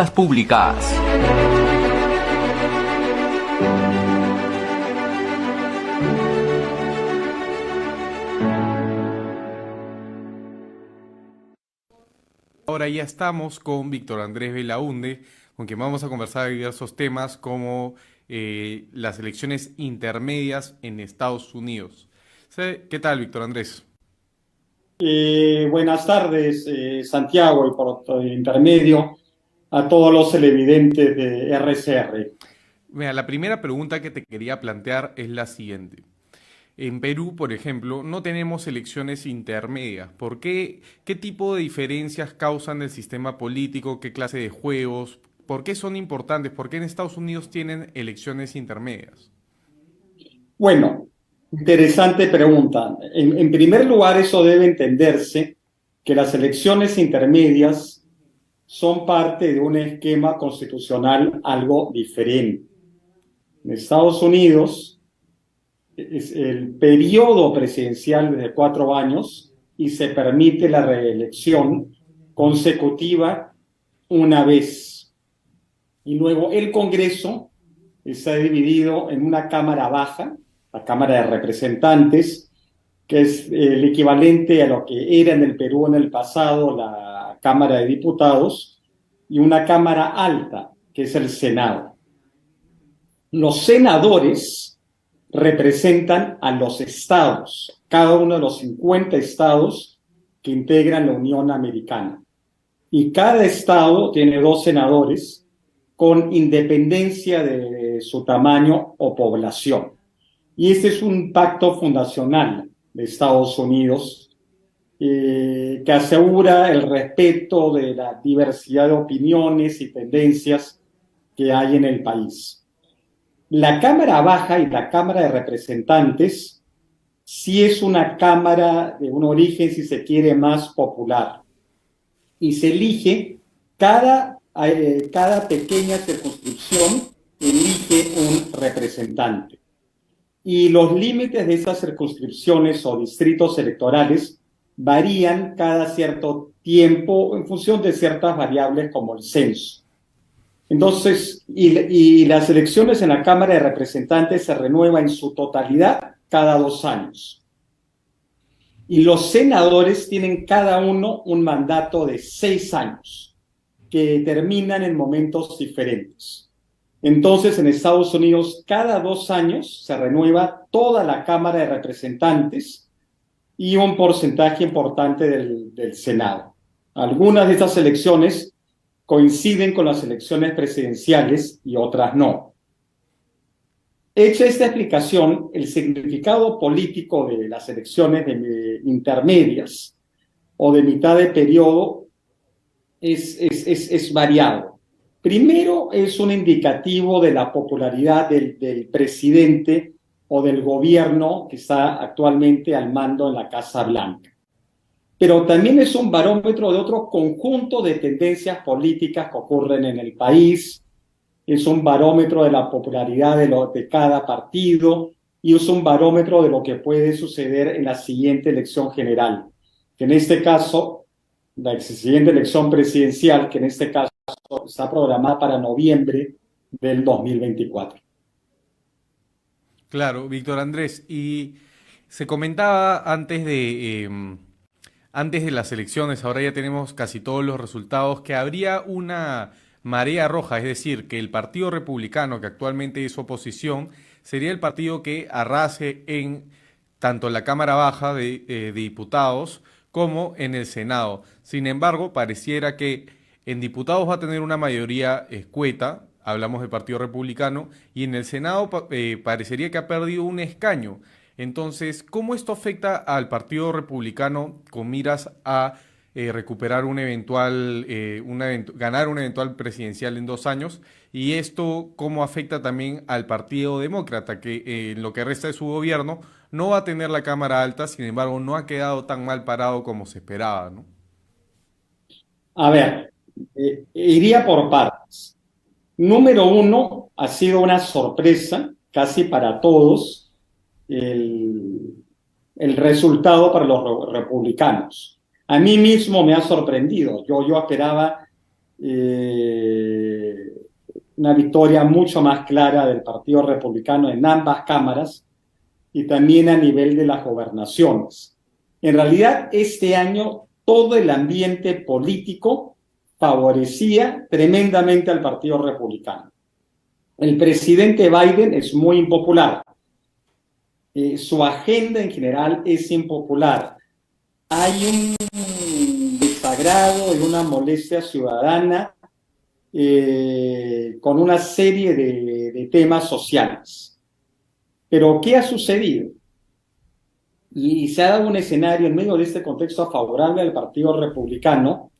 públicas. Ahora ya estamos con Víctor Andrés Belaúnde, con quien vamos a conversar de diversos temas como las elecciones intermedias en Estados Unidos. ¿Qué tal, Víctor Andrés? Buenas tardes, Santiago, y por intermedio a todos los televidentes de RCR. Mira, la primera pregunta que te quería plantear es la siguiente. En Perú, por ejemplo, no tenemos elecciones intermedias. ¿Por qué? ¿Qué tipo de diferencias causan el sistema político? ¿Qué clase de juegos? ¿Por qué son importantes? ¿Por qué en Estados Unidos tienen elecciones intermedias? Bueno, interesante pregunta. En primer lugar, eso debe entenderse que las elecciones intermedias son parte de un esquema constitucional algo diferente. En Estados Unidos, el periodo presidencial es de 4 años y se permite la reelección consecutiva una vez. Y luego el Congreso está dividido en una Cámara Baja, la Cámara de Representantes, que es el equivalente a lo que era en el Perú en el pasado la Cámara de Diputados, y una Cámara Alta, que es el Senado. Los senadores representan a los estados, cada uno de los 50 estados que integran la Unión Americana. Y cada estado tiene 2 senadores con independencia de su tamaño o población. Y este es un pacto fundacional de Estados Unidos que asegura el respeto de la diversidad de opiniones y tendencias que hay en el país. La Cámara Baja y la Cámara de Representantes sí es una cámara de un origen, si se quiere, más popular. Y se elige cada pequeña circunscripción, elige un representante. Y los límites de esas circunscripciones o distritos electorales varían cada cierto tiempo en función de ciertas variables como el censo. Entonces, y las elecciones en la Cámara de Representantes se renuevan en su totalidad cada 2 años. Y los senadores tienen cada uno un mandato de 6 años, que terminan en momentos diferentes. Entonces, en Estados Unidos, cada 2 años se renueva toda la Cámara de Representantes y un porcentaje importante del Senado. Algunas de estas elecciones coinciden con las elecciones presidenciales y otras no. Hecha esta explicación, el significado político de las elecciones intermedias o de mitad de periodo es variado. Primero, es un indicativo de la popularidad del presidente o del gobierno que está actualmente al mando en la Casa Blanca. Pero también es un barómetro de otro conjunto de tendencias políticas que ocurren en el país, es un barómetro de la popularidad de cada partido y es un barómetro de lo que puede suceder en la siguiente elección general, que en este caso, la siguiente elección presidencial, que en este caso está programada para noviembre del 2024. Claro, Víctor Andrés, y se comentaba antes de las elecciones, ahora ya tenemos casi todos los resultados, que habría una marea roja, es decir, que el Partido Republicano, que actualmente es oposición, sería el partido que arrase en tanto la Cámara Baja de Diputados como en el Senado. Sin embargo, pareciera que en diputados va a tener una mayoría escueta, hablamos del Partido Republicano, y en el Senado parecería que ha perdido un escaño. Entonces, ¿cómo esto afecta al Partido Republicano con miras a recuperar ganar una eventual presidencial en 2 años? Y esto, ¿cómo afecta también al Partido Demócrata, que en lo que resta de su gobierno no va a tener la Cámara Alta, sin embargo, no ha quedado tan mal parado como se esperaba, ¿no? A ver, iría por partes. Número uno, ha sido una sorpresa casi para todos el, el resultado para los republicanos. A mí mismo me ha sorprendido. Yo esperaba eh, una victoria mucho más clara del Partido Republicano en ambas cámaras y también a nivel de las gobernaciones. En realidad, este año todo el ambiente político favorecía tremendamente al Partido Republicano. El presidente Biden es muy impopular. Su agenda en general es impopular. Hay un desagrado y una molestia ciudadana con una serie de temas sociales. Pero, ¿qué ha sucedido? Y se ha dado un escenario en medio de este contexto favorable al Partido Republicano,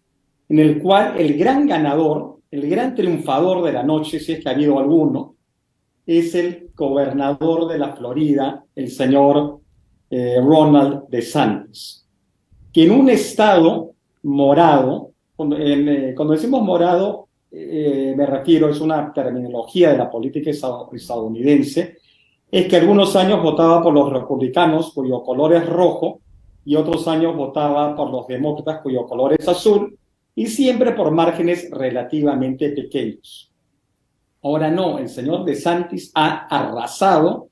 en el cual el gran ganador, el gran triunfador de la noche, si es que ha habido alguno, es el gobernador de la Florida, el señor Ron DeSantis, que en un estado morado, cuando decimos morado, me refiero, es una terminología de la política estadounidense, es que algunos años votaba por los republicanos, cuyo color es rojo, y otros años votaba por los demócratas, cuyo color es azul, y siempre por márgenes relativamente pequeños. Ahora no, el señor DeSantis ha arrasado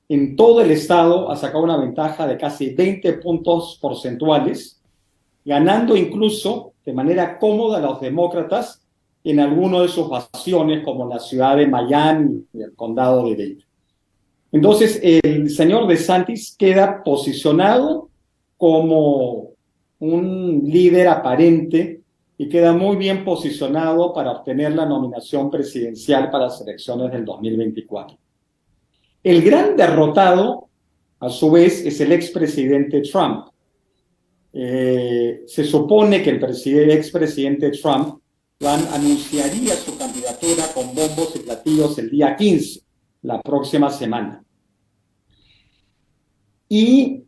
en todo el estado, ha sacado una ventaja de casi 20 puntos porcentuales, ganando incluso de manera cómoda a los demócratas en alguno de sus bastiones, como la ciudad de Miami y el condado de Dade. Entonces, el señor DeSantis queda posicionado como un líder aparente y queda muy bien posicionado para obtener la nominación presidencial para las elecciones del 2024. El gran derrotado, a su vez, es el expresidente Trump. Se supone que el expresidente Trump anunciaría su candidatura con bombos y platillos el día 15, la próxima semana. Y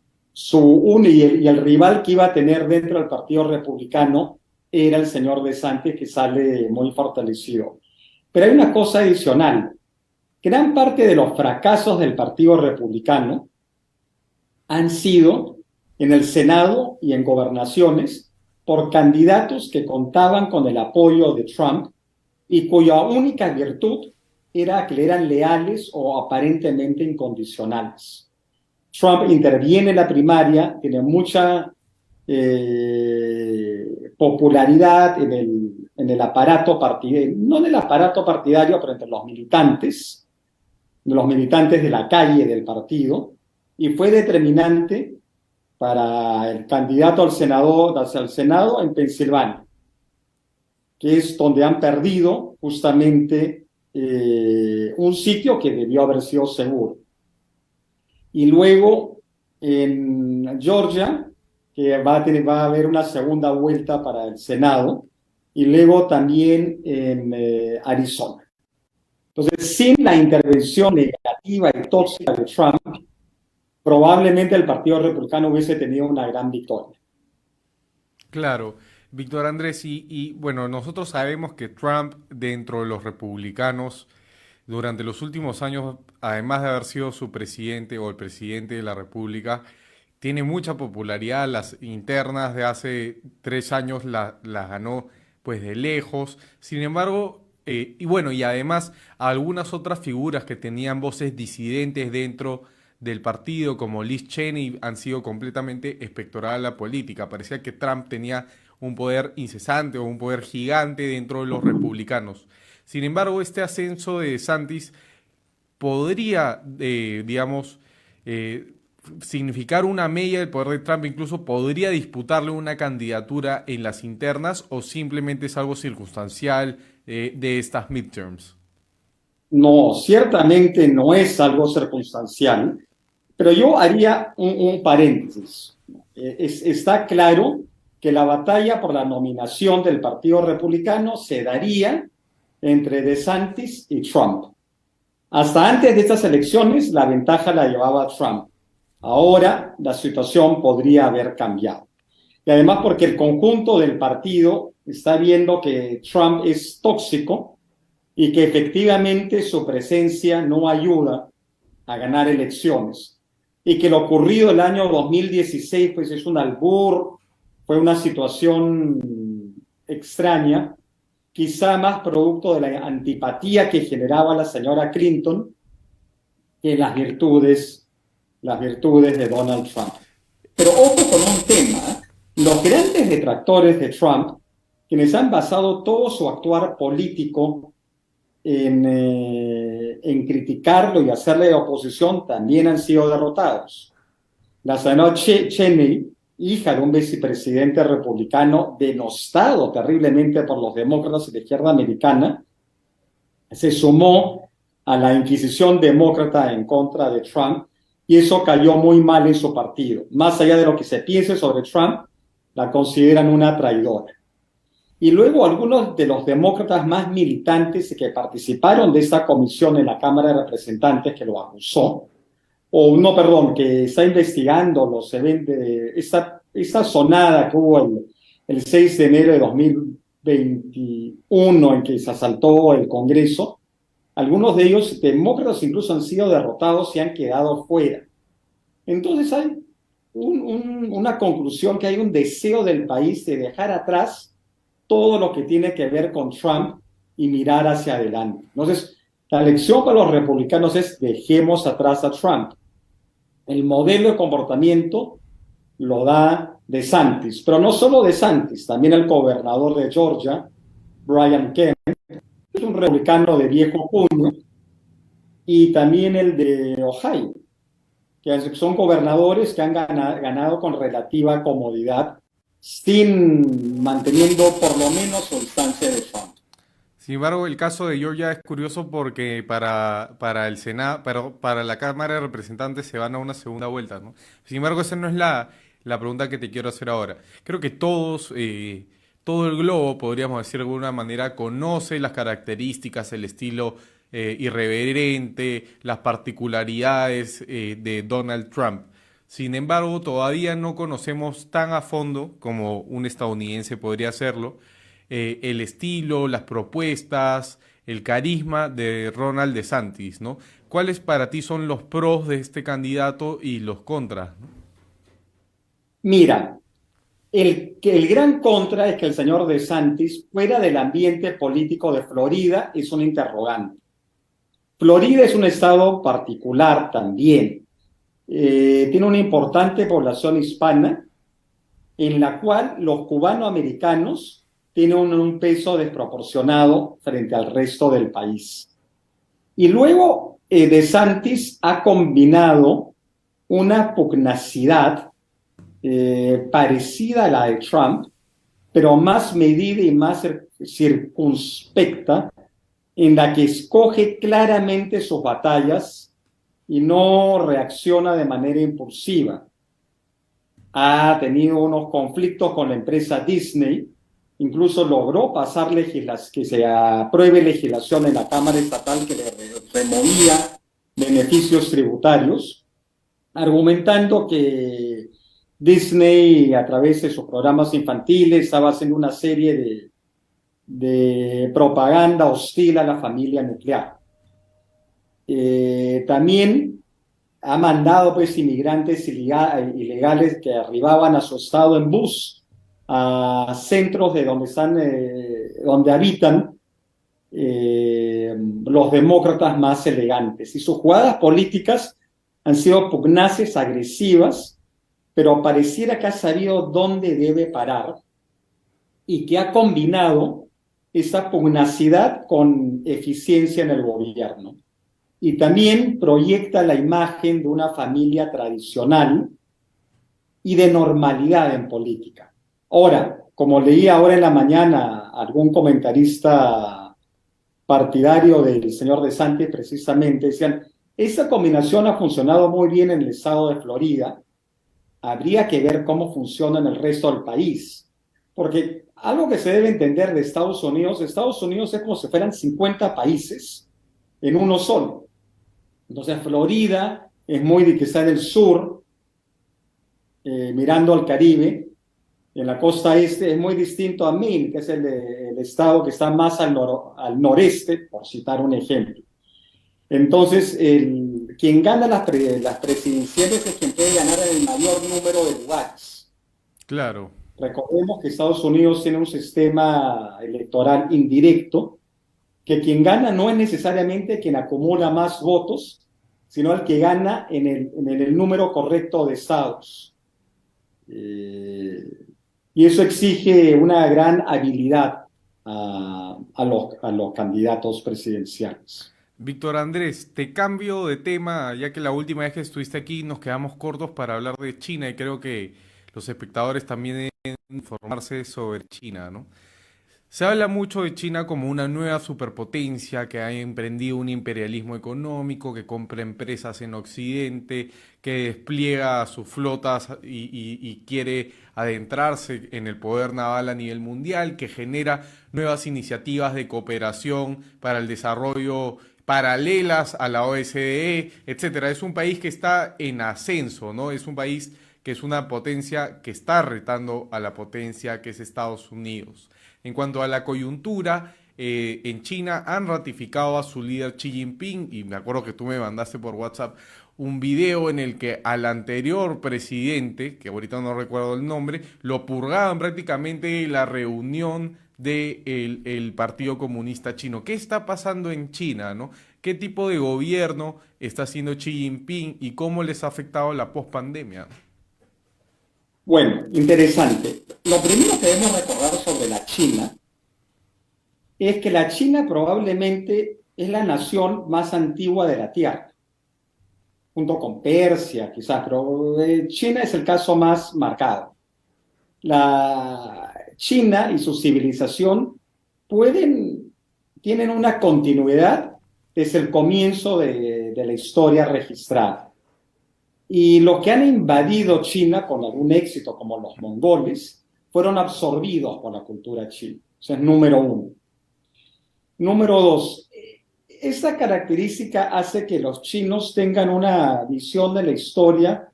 el rival que iba a tener dentro del Partido Republicano era el señor DeSantis, que sale muy fortalecido. Pero hay una cosa adicional. Gran parte de los fracasos del Partido Republicano han sido en el Senado y en gobernaciones por candidatos que contaban con el apoyo de Trump y cuya única virtud era que le eran leales o aparentemente incondicionales. Trump interviene en la primaria, tiene mucha popularidad en el aparato partidario, no en el aparato partidario, pero entre los militantes de la calle del partido, y fue determinante para el candidato al Senado en Pensilvania, que es donde han perdido justamente un sitio que debió haber sido seguro. Y luego en Georgia, que va a haber una segunda vuelta para el Senado, y luego también en Arizona. Entonces, sin la intervención negativa y tóxica de Trump, probablemente el Partido Republicano hubiese tenido una gran victoria. Claro, Víctor Andrés, y bueno, nosotros sabemos que Trump dentro de los republicanos durante los últimos años, además de haber sido su presidente o el presidente de la República, tiene mucha popularidad. Las internas de hace 3 años las ganó pues de lejos. Sin embargo, y bueno, y además algunas otras figuras que tenían voces disidentes dentro del partido, como Liz Cheney, han sido completamente espectoradas a la política. Parecía que Trump tenía un poder incesante o un poder gigante dentro de los republicanos. Sin embargo, este ascenso de DeSantis podría, digamos, significar una mella del poder de Trump, incluso podría disputarle una candidatura en las internas, o simplemente es algo circunstancial de estas midterms. No, ciertamente no es algo circunstancial, pero yo haría un paréntesis. Está claro que la batalla por la nominación del Partido Republicano se daría entre DeSantis y Trump. Hasta antes de estas elecciones, la ventaja la llevaba Trump. Ahora la situación podría haber cambiado. Y además porque el conjunto del partido está viendo que Trump es tóxico y que efectivamente su presencia no ayuda a ganar elecciones. Y que lo ocurrido el año 2016 pues es un albur, fue una situación extraña, quizá más producto de la antipatía que generaba la señora Clinton que las virtudes de Donald Trump. Pero ojo con un tema, los grandes detractores de Trump, quienes han basado todo su actuar político en criticarlo y hacerle oposición, también han sido derrotados. La señora Cheney, hija de un vicepresidente republicano denostado terriblemente por los demócratas y la izquierda americana, se sumó a la inquisición demócrata en contra de Trump y eso cayó muy mal en su partido. Más allá de lo que se piense sobre Trump, la consideran una traidora. Y luego algunos de los demócratas más militantes que participaron de esta comisión en la Cámara de Representantes que lo acusó, o no, perdón, que está investigando los eventos, esta sonada que hubo el 6 de enero de 2021 en que se asaltó el Congreso, algunos de ellos, demócratas, incluso han sido derrotados y han quedado fuera. Entonces hay una conclusión que hay un deseo del país de dejar atrás todo lo que tiene que ver con Trump y mirar hacia adelante. Entonces, la lección para los republicanos es dejemos atrás a Trump. El modelo de comportamiento lo da DeSantis, pero no solo DeSantis, también el gobernador de Georgia, Brian Kemp, es un republicano de viejo puño, y también el de Ohio, que son gobernadores que han ganado con relativa comodidad, manteniendo por lo menos su distancia de Trump. Sin embargo, el caso de Georgia es curioso porque para el Senado, para la Cámara de Representantes se van a una segunda vuelta, ¿no? Sin embargo, esa no es la pregunta que te quiero hacer ahora. Creo que todos, todo el globo, podríamos decir de alguna manera, conoce las características, el estilo irreverente, las particularidades de Donald Trump. Sin embargo, todavía no conocemos tan a fondo como un estadounidense podría hacerlo el estilo, las propuestas, el carisma de Ronald DeSantis, ¿no? ¿Cuáles para ti son los pros de este candidato y los contras, ¿no? Mira, el gran contra es que el señor DeSantis, fuera del ambiente político de Florida, es un interrogante. Florida es un estado particular también. Tiene una importante población hispana en la cual los cubanoamericanos tienen un peso desproporcionado frente al resto del país. Y luego DeSantis ha combinado una pugnacidad parecida a la de Trump, pero más medida y más circunspecta, en la que escoge claramente sus batallas y no reacciona de manera impulsiva. Ha tenido unos conflictos con la empresa Disney, incluso logró pasar que se apruebe legislación en la Cámara Estatal que le removía beneficios tributarios, argumentando que Disney, a través de sus programas infantiles, estaba haciendo una serie de propaganda hostil a la familia nuclear. También ha mandado pues inmigrantes ilegales que arribaban a su estado en bus a centros de donde habitan los demócratas más elegantes. Y sus jugadas políticas han sido pugnaces, agresivas, pero pareciera que ha sabido dónde debe parar y que ha combinado esa pugnacidad con eficiencia en el gobierno. Y también proyecta la imagen de una familia tradicional y de normalidad en política. Ahora, como leí ahora en la mañana algún comentarista partidario del señor DeSantis, precisamente, decían, esa combinación ha funcionado muy bien en el estado de Florida, habría que ver cómo funciona en el resto del país. Porque algo que se debe entender de Estados Unidos es como si fueran 50 países en uno solo. Entonces Florida es que está en el sur, mirando al Caribe. En la costa este es muy distinto a Maine, que es el estado que está más al noreste, por citar un ejemplo. Entonces, quien gana las presidenciales es quien puede ganar el mayor número de lugares. Claro. Recordemos que Estados Unidos tiene un sistema electoral indirecto, que quien gana no es necesariamente quien acumula más votos, sino el que gana en el número correcto de estados. Y eso exige una gran habilidad a los candidatos presidenciales. Víctor Andrés, te cambio de tema, ya que la última vez que estuviste aquí nos quedamos cortos para hablar de China y creo que los espectadores también deben informarse sobre China, ¿no? Se habla mucho de China como una nueva superpotencia que ha emprendido un imperialismo económico, que compra empresas en Occidente, que despliega sus flotas y quiere adentrarse en el poder naval a nivel mundial, que genera nuevas iniciativas de cooperación para el desarrollo paralelas a la OSDE, etcétera. Es un país que está en ascenso, ¿no? Es un país que es una potencia que está retando a la potencia que es Estados Unidos. En cuanto a la coyuntura, en China han ratificado a su líder Xi Jinping y me acuerdo que tú me mandaste por WhatsApp un video en el que al anterior presidente, que ahorita no recuerdo el nombre, lo purgaban prácticamente de la reunión del Partido Comunista Chino. ¿Qué está pasando en China, no? ¿Qué tipo de gobierno está haciendo Xi Jinping y cómo les ha afectado la pospandemia? Bueno, interesante. Lo primero que debemos recordar sobre la China es que la China probablemente es la nación más antigua de la Tierra, junto con Persia, quizás, pero China es el caso más marcado. La China y su civilización tienen una continuidad desde el comienzo de la historia registrada. Y los que han invadido China con algún éxito, como los mongoles, fueron absorbidos por la cultura china. Eso es número uno. Número dos, esta característica hace que los chinos tengan una visión de la historia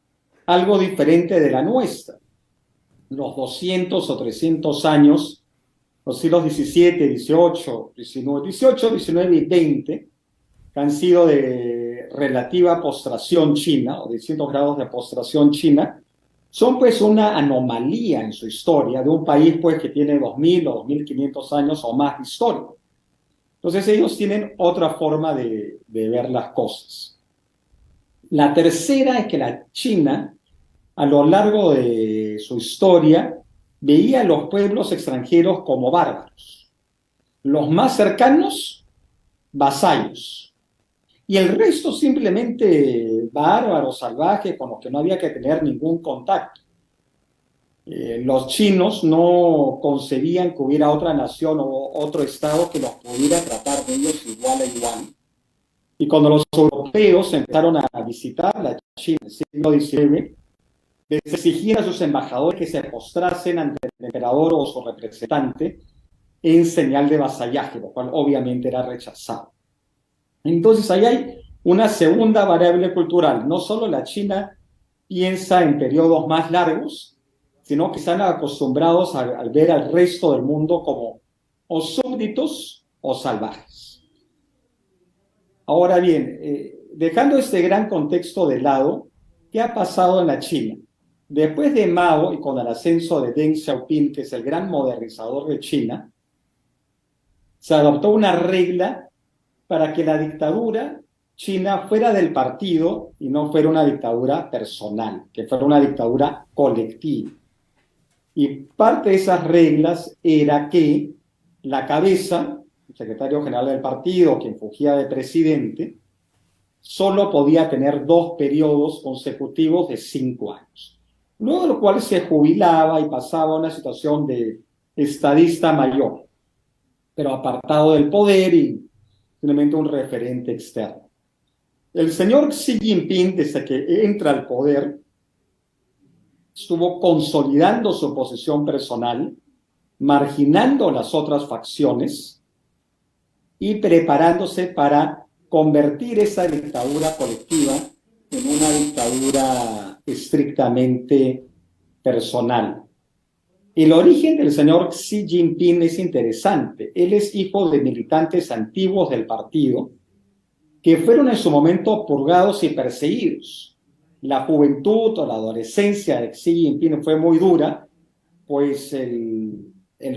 algo diferente de la nuestra. Los 200 o 300 años, los siglos XVII, XVIII, XIX y XX, que han sido de relativa postración china, o de distintos grados de postración china, son pues una anomalía en su historia de un país pues que tiene 2000 o 2500 años o más de historia. Entonces ellos tienen otra forma de ver las cosas. La tercera es que la China, a lo largo de su historia, veía a los pueblos extranjeros como bárbaros. Los más cercanos, vasallos. Y el resto simplemente bárbaros, salvajes, con los que no había que tener ningún contacto. Los chinos no concebían que hubiera otra nación o otro estado que los pudiera tratar de ellos igual a igual. Y cuando los europeos empezaron a visitar la China en el siglo XIX, les exigían a sus embajadores que se postrasen ante el emperador o su representante en señal de vasallaje, lo cual obviamente era rechazado. Entonces ahí hay una segunda variable cultural. No solo la China piensa en periodos más largos, sino que están acostumbrados a ver al resto del mundo como o súbditos o salvajes. Ahora bien, dejando este gran contexto de lado, ¿qué ha pasado en la China? Después de Mao y con el ascenso de Deng Xiaoping, que es el gran modernizador de China, se adoptó una regla para que la dictadura china fuera del partido y no fuera una dictadura personal, que fuera una dictadura colectiva. Y parte de esas reglas era que la cabeza, el secretario general del partido, quien fungía de presidente, solo podía tener 2 periodos consecutivos de 5 años. Luego de lo cual se jubilaba y pasaba a una situación de estadista mayor, pero apartado del poder y simplemente un referente externo. El señor Xi Jinping, desde que entra al poder, estuvo consolidando su posición personal, marginando las otras facciones y preparándose para convertir esa dictadura colectiva en una dictadura estrictamente personal. El origen del señor Xi Jinping es interesante. Él es hijo de militantes antiguos del partido que fueron en su momento purgados y perseguidos. La juventud o la adolescencia de Xi Jinping fue muy dura pues el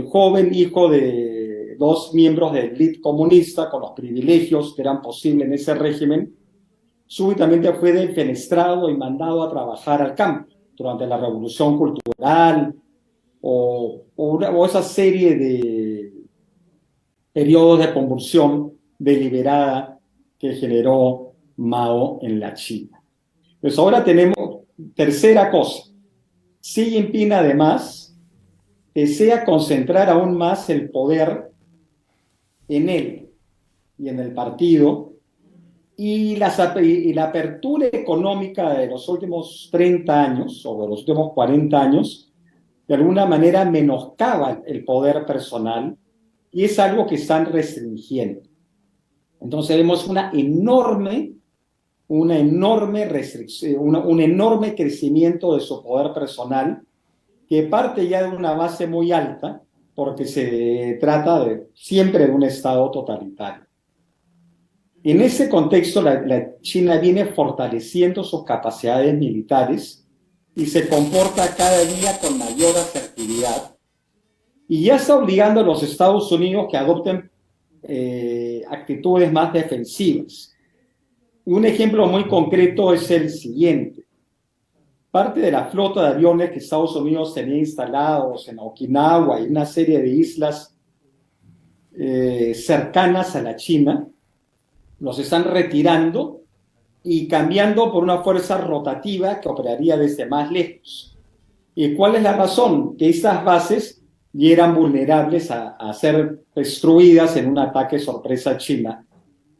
joven hijo de dos miembros del élite comunista, con los privilegios que eran posibles en ese régimen, súbitamente fue defenestrado y mandado a trabajar al campo durante la Revolución Cultural o esa serie de periodos de convulsión deliberada que generó Mao en la China. Pues ahora tenemos tercera cosa. Xi Jinping además desea concentrar aún más el poder en él y en el partido, y la apertura económica de los últimos 30 años o de los últimos 40 años de alguna manera menoscaba el poder personal y es algo que están restringiendo. Entonces vemos una enorme restricción, un enorme crecimiento de su poder personal que parte ya de una base muy alta porque se trata siempre de un Estado totalitario. En ese contexto, la China viene fortaleciendo sus capacidades militares y se comporta cada día con mayor asertividad y ya está obligando a los Estados Unidos que adopten actitudes más defensivas. Un ejemplo muy concreto es el siguiente. Parte de la flota de aviones que Estados Unidos tenía instalados en Okinawa y una serie de islas cercanas a la China, los están retirando y cambiando por una fuerza rotativa que operaría desde más lejos. ¿Y cuál es la razón? Que estas bases ya eran vulnerables a ser destruidas en un ataque sorpresa china,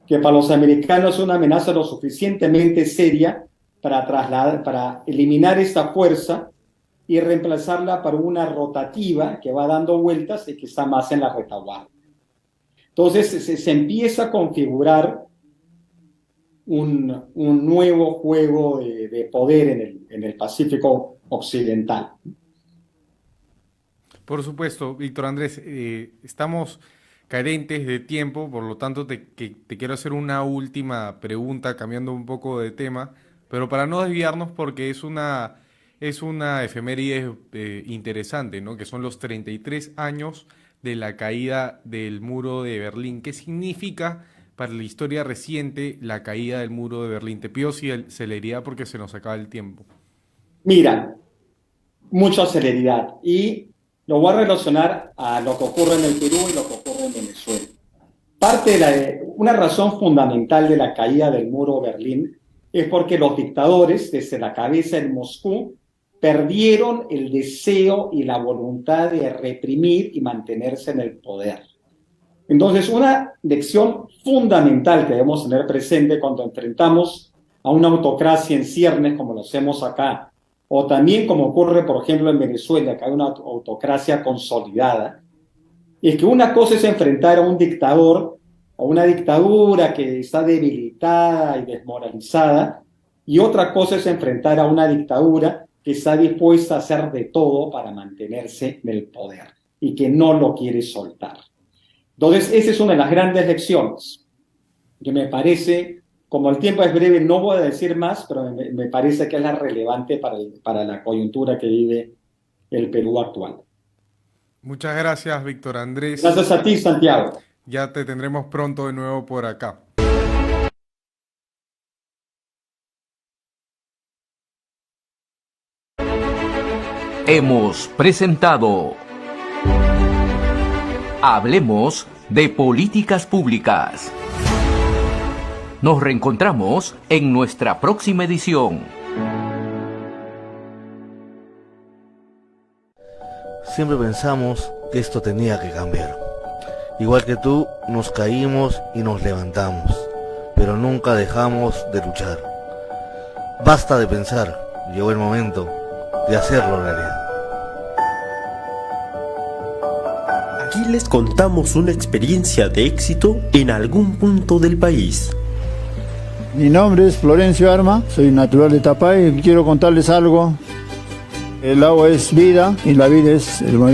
que para los americanos es una amenaza lo suficientemente seria para eliminar esta fuerza y reemplazarla por una rotativa que va dando vueltas y que está más en la retaguardia. Entonces se empieza a configurar un nuevo juego de poder en el Pacífico Occidental. Por supuesto, Víctor Andrés, estamos carentes de tiempo, por lo tanto te quiero hacer una última pregunta, cambiando un poco de tema, pero para no desviarnos porque es una efeméride interesante, ¿no? Que son los 33 años de la caída del muro de Berlín. ¿Qué significa para la historia reciente la caída del muro de Berlín? Te pido celeridad porque se nos acaba el tiempo. Mira, mucha celeridad y lo voy a relacionar a lo que ocurre en el Perú y lo que ocurre en Venezuela. Una razón fundamental de la caída del muro de Berlín es porque los dictadores, desde la cabeza en Moscú, perdieron el deseo y la voluntad de reprimir y mantenerse en el poder. Entonces, una lección fundamental que debemos tener presente cuando enfrentamos a una autocracia en ciernes, como lo hacemos acá, o también como ocurre, por ejemplo, en Venezuela, que hay una autocracia consolidada, es que una cosa es enfrentar a un dictador o una dictadura que está debilitada y desmoralizada, y otra cosa es enfrentar a una dictadura que está dispuesta a hacer de todo para mantenerse en el poder y que no lo quiere soltar. Entonces, esa es una de las grandes lecciones que me parece, como el tiempo es breve, no voy a decir más, pero me parece que es la relevante para la coyuntura que vive el Perú actual. Muchas gracias, Víctor Andrés. Gracias a ti, Santiago. Ya te tendremos pronto de nuevo por acá. Hemos presentado Hablemos de Políticas Públicas. Nos reencontramos en nuestra próxima edición. Siempre pensamos que esto tenía que cambiar. Igual que tú, nos caímos y nos levantamos, pero nunca dejamos de luchar. Basta de pensar, llegó el momento de hacerlo realidad. Aquí les contamos una experiencia de éxito en algún punto del país. Mi nombre es Florencio Arma, soy natural de Tapay y quiero contarles algo. El agua es vida y la vida es el movimiento.